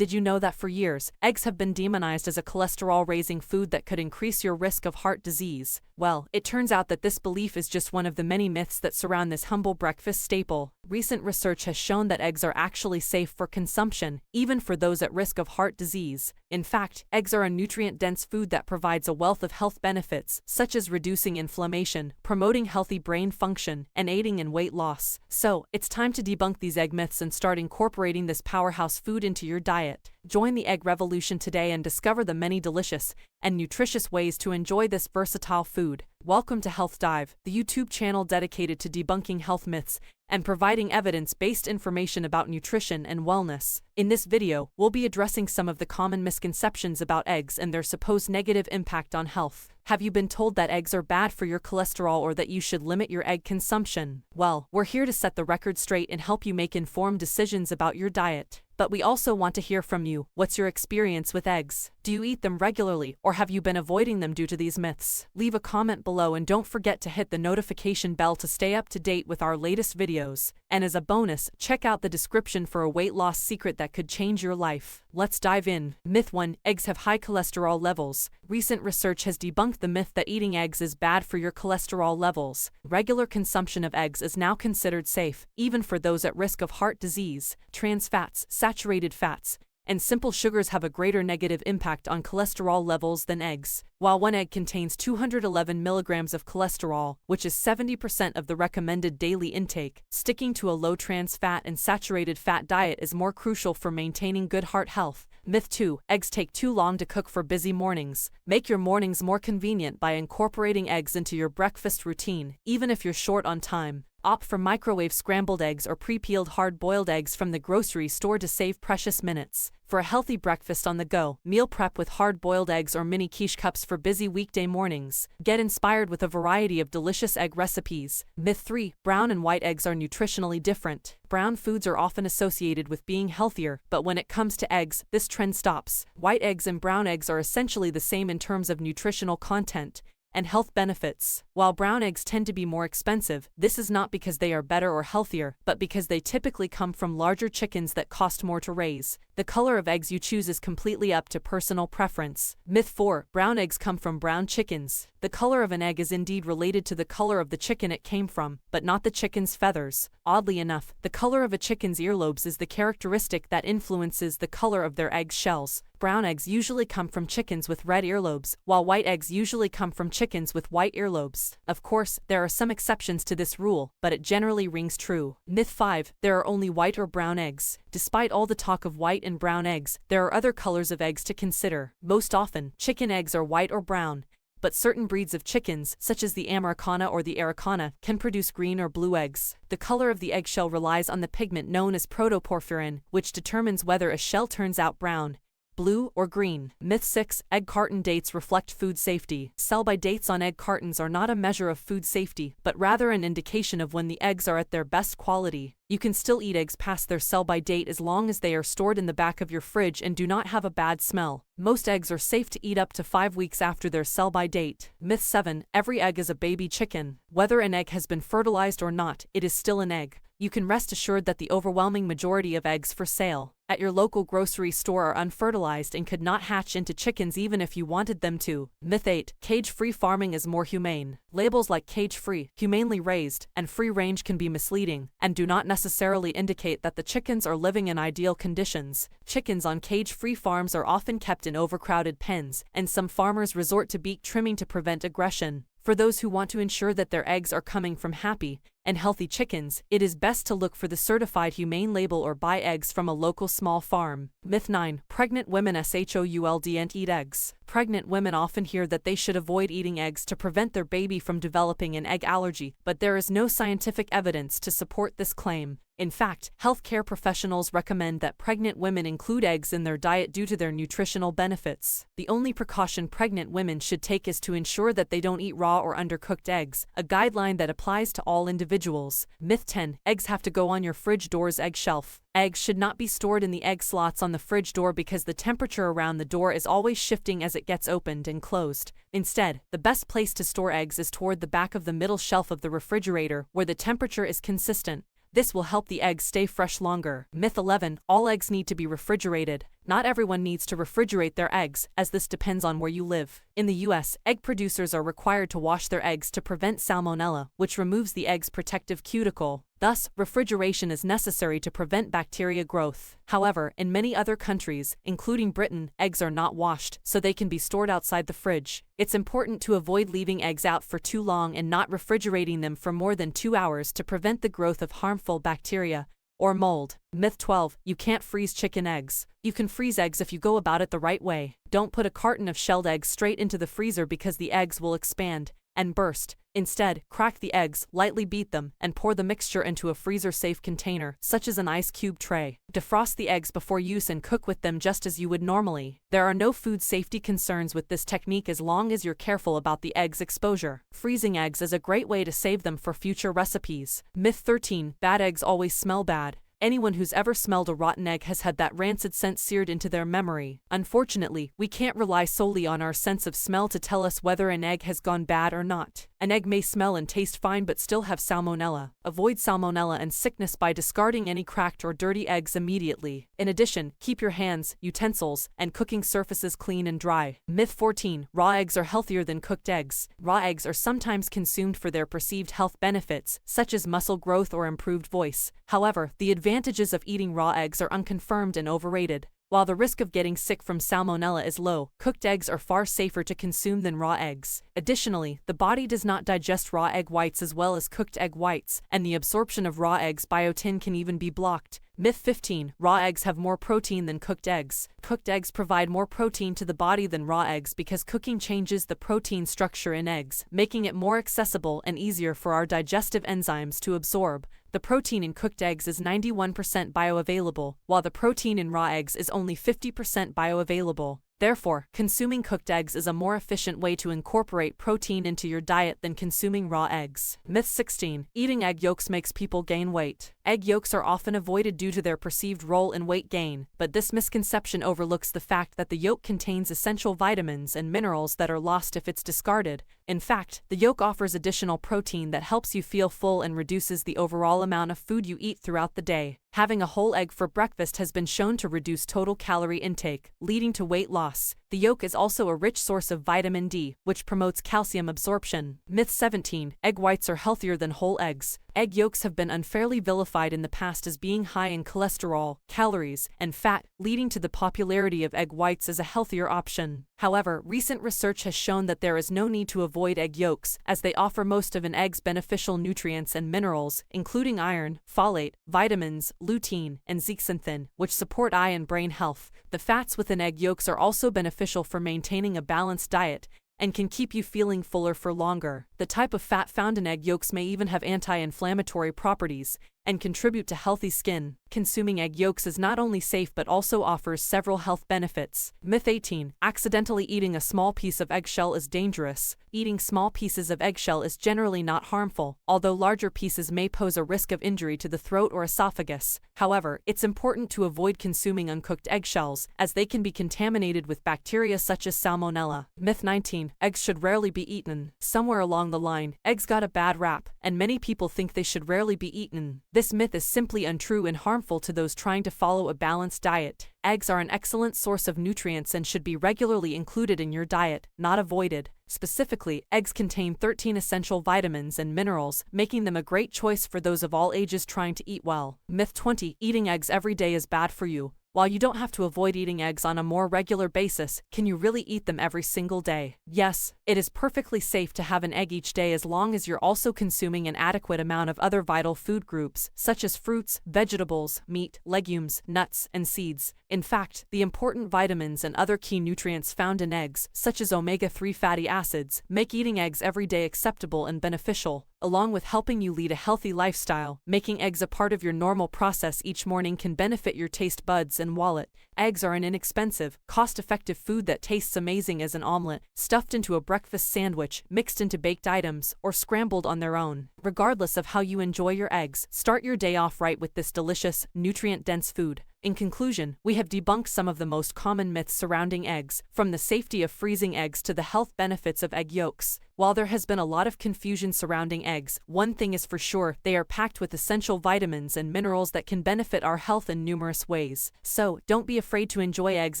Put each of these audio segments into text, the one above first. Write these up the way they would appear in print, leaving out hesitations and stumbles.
Did you know that for years, eggs have been demonized as a cholesterol-raising food that could increase your risk of heart disease? Well, it turns out that this belief is just one of the many myths that surround this humble breakfast staple. Recent research has shown that eggs are actually safe for consumption, even for those at risk of heart disease. In fact, eggs are a nutrient-dense food that provides a wealth of health benefits, such as reducing inflammation, promoting healthy brain function, and aiding in weight loss. So, it's time to debunk these egg myths and start incorporating this powerhouse food into your diet. Join the egg revolution today and discover the many delicious and nutritious ways to enjoy this versatile food. Welcome to Health Dive, the YouTube channel dedicated to debunking health myths and providing evidence-based information about nutrition and wellness. In this video, we'll be addressing some of the common misconceptions about eggs and their supposed negative impact on health. Have you been told that eggs are bad for your cholesterol or that you should limit your egg consumption? Well, we're here to set the record straight and help you make informed decisions about your diet. But we also want to hear from you. What's your experience with eggs? Do you eat them regularly, or have you been avoiding them due to these myths? Leave a comment below and don't forget to hit the notification bell to stay up to date with our latest videos. And as a bonus, check out the description for a weight loss secret that could change your life. Let's dive in. Myth 1. Eggs have high cholesterol levels. Recent research has debunked the myth that eating eggs is bad for your cholesterol levels. Regular consumption of eggs is now considered safe, even for those at risk of heart disease. Trans fats, saturated fats, and simple sugars have a greater negative impact on cholesterol levels than eggs. While one egg contains 211 milligrams of cholesterol, which is 70% of the recommended daily intake, sticking to a low trans fat and saturated fat diet is more crucial for maintaining good heart health. Myth 2. Eggs take too long to cook for busy mornings. Make your mornings more convenient by incorporating eggs into your breakfast routine, even if you're short on time. Opt for microwave scrambled eggs or pre-peeled hard-boiled eggs from the grocery store to save precious minutes. For a healthy breakfast on the go, meal prep with hard-boiled eggs or mini quiche cups for busy weekday mornings. Get inspired with a variety of delicious egg recipes. Myth 3. Brown and white eggs are nutritionally different. Brown foods are often associated with being healthier, but when it comes to eggs, this trend stops. White eggs and brown eggs are essentially the same in terms of nutritional content and health benefits. While brown eggs tend to be more expensive, this is not because they are better or healthier, but because they typically come from larger chickens that cost more to raise. The color of eggs you choose is completely up to personal preference. Myth 4. Brown eggs come from brown chickens. The color of an egg is indeed related to the color of the chicken it came from, but not the chicken's feathers. Oddly enough, the color of a chicken's earlobes is the characteristic that influences the color of their egg shells. Brown eggs usually come from chickens with red earlobes, while white eggs usually come from chickens with white earlobes. Of course, there are some exceptions to this rule, but it generally rings true. Myth 5. There are only white or brown eggs. Despite all the talk of white and brown eggs, there are other colors of eggs to consider. Most often, chicken eggs are white or brown, but certain breeds of chickens, such as the Americana or the Araucana, can produce green or blue eggs. The color of the eggshell relies on the pigment known as protoporphyrin, which determines whether a shell turns out brown, blue, or green. Myth 6. Egg carton dates reflect food safety. Sell-by dates on egg cartons are not a measure of food safety, but rather an indication of when the eggs are at their best quality. You can still eat eggs past their sell-by date as long as they are stored in the back of your fridge and do not have a bad smell. Most eggs are safe to eat up to 5 weeks after their sell-by date. Myth 7. Every egg is a baby chicken. Whether an egg has been fertilized or not, it is still an egg. You can rest assured that the overwhelming majority of eggs for sale at your local grocery store are unfertilized and could not hatch into chickens even if you wanted them to. Myth 8. Cage-free farming is more humane. Labels like cage-free, humanely raised, and free-range can be misleading, and do not necessarily indicate that the chickens are living in ideal conditions. Chickens on cage-free farms are often kept in overcrowded pens, and some farmers resort to beak trimming to prevent aggression. For those who want to ensure that their eggs are coming from happy and healthy chickens, it is best to look for the certified humane label or buy eggs from a local small farm. Myth 9. Pregnant women should and eat eggs. Pregnant women often hear that they should avoid eating eggs to prevent their baby from developing an egg allergy, but there is no scientific evidence to support this claim. In fact, healthcare professionals recommend that pregnant women include eggs in their diet due to their nutritional benefits. The only precaution pregnant women should take is to ensure that they don't eat raw or undercooked eggs, a guideline that applies to all individuals. Myth 10. Eggs have to go on your fridge door's egg shelf. Eggs should not be stored in the egg slots on the fridge door because the temperature around the door is always shifting as it gets opened and closed. Instead, the best place to store eggs is toward the back of the middle shelf of the refrigerator, where the temperature is consistent. This will help the eggs stay fresh longer. Myth 11. All eggs need to be refrigerated. Not everyone needs to refrigerate their eggs, as this depends on where you live. In the US, egg producers are required to wash their eggs to prevent salmonella, which removes the egg's protective cuticle. Thus, refrigeration is necessary to prevent bacteria growth. However, in many other countries, including Britain, eggs are not washed, so they can be stored outside the fridge. It's important to avoid leaving eggs out for too long and not refrigerating them for more than 2 hours to prevent the growth of harmful bacteria or mold. Myth 12. You can't freeze chicken eggs. You can freeze eggs if you go about it the right way. Don't put a carton of shelled eggs straight into the freezer because the eggs will expand and burst. Instead, crack the eggs, lightly beat them, and pour the mixture into a freezer-safe container, such as an ice cube tray. Defrost the eggs before use and cook with them just as you would normally. There are no food safety concerns with this technique as long as you're careful about the eggs' exposure. Freezing eggs is a great way to save them for future recipes. Myth 13. Bad eggs always smell bad. Anyone who's ever smelled a rotten egg has had that rancid scent seared into their memory. Unfortunately, we can't rely solely on our sense of smell to tell us whether an egg has gone bad or not. An egg may smell and taste fine but still have salmonella. Avoid salmonella and sickness by discarding any cracked or dirty eggs immediately. In addition, keep your hands, utensils, and cooking surfaces clean and dry. Myth 14. Raw eggs are healthier than cooked eggs. Raw eggs are sometimes consumed for their perceived health benefits, such as muscle growth or improved voice. However, the advantages of eating raw eggs are unconfirmed and overrated. While the risk of getting sick from salmonella is low, cooked eggs are far safer to consume than raw eggs. Additionally, the body does not digest raw egg whites as well as cooked egg whites, and the absorption of raw eggs' biotin can even be blocked. Myth 15. Raw eggs have more protein than cooked eggs. Cooked eggs provide more protein to the body than raw eggs because cooking changes the protein structure in eggs, making it more accessible and easier for our digestive enzymes to absorb. The protein in cooked eggs is 91% bioavailable, while the protein in raw eggs is only 50% bioavailable. Therefore, consuming cooked eggs is a more efficient way to incorporate protein into your diet than consuming raw eggs. Myth 16. Eating egg yolks makes people gain weight. Egg yolks are often avoided due to their perceived role in weight gain, but this misconception overlooks the fact that the yolk contains essential vitamins and minerals that are lost if it's discarded. In fact, the yolk offers additional protein that helps you feel full and reduces the overall amount of food you eat throughout the day. Having a whole egg for breakfast has been shown to reduce total calorie intake, leading to weight loss. The yolk is also a rich source of vitamin D, which promotes calcium absorption. Myth 17. Egg whites are healthier than whole eggs. Egg yolks have been unfairly vilified in the past as being high in cholesterol, calories, and fat, leading to the popularity of egg whites as a healthier option. However, recent research has shown that there is no need to avoid egg yolks, as they offer most of an egg's beneficial nutrients and minerals, including iron, folate, vitamins, lutein, and zeaxanthin, which support eye and brain health. The fats within egg yolks are also beneficial for maintaining a balanced diet and can keep you feeling fuller for longer. The type of fat found in egg yolks may even have anti-inflammatory properties and contribute to healthy skin. Consuming egg yolks is not only safe but also offers several health benefits. Myth 18. Accidentally eating a small piece of eggshell is dangerous. Eating small pieces of eggshell is generally not harmful, although larger pieces may pose a risk of injury to the throat or esophagus. However, it's important to avoid consuming uncooked eggshells, as they can be contaminated with bacteria such as salmonella. Myth 19. Eggs should rarely be eaten. Somewhere along the line, eggs got a bad rap, and many people think they should rarely be eaten. This myth is simply untrue and harmful to those trying to follow a balanced diet. Eggs are an excellent source of nutrients and should be regularly included in your diet, not avoided. Specifically, eggs contain 13 essential vitamins and minerals, making them a great choice for those of all ages trying to eat well. Myth 20. Eating eggs every day is bad for you. While you don't have to avoid eating eggs on a more regular basis, can you really eat them every single day? Yes, it is perfectly safe to have an egg each day as long as you're also consuming an adequate amount of other vital food groups, such as fruits, vegetables, meat, legumes, nuts, and seeds. In fact, the important vitamins and other key nutrients found in eggs, such as omega-3 fatty acids, make eating eggs every day acceptable and beneficial. Along with helping you lead a healthy lifestyle, making eggs a part of your normal process each morning can benefit your taste buds and wallet. Eggs are an inexpensive, cost-effective food that tastes amazing as an omelet, stuffed into a breakfast sandwich, mixed into baked items, or scrambled on their own. Regardless of how you enjoy your eggs, start your day off right with this delicious, nutrient-dense food. In conclusion, we have debunked some of the most common myths surrounding eggs, from the safety of freezing eggs to the health benefits of egg yolks. While there has been a lot of confusion surrounding eggs, one thing is for sure: they are packed with essential vitamins and minerals that can benefit our health in numerous ways. So, don't be afraid to enjoy eggs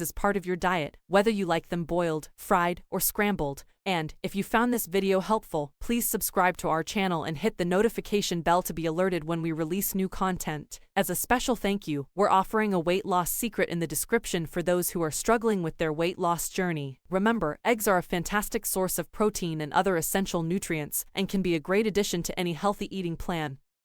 as part of your diet, whether you like them boiled, fried, or scrambled. And, if you found this video helpful, please subscribe to our channel and hit the notification bell to be alerted when we release new content. As a special thank you, we're offering a weight loss secret in the description for those who are struggling with their weight loss journey. Remember, eggs are a fantastic source of protein and other essential nutrients, and can be a great addition to any healthy eating plan.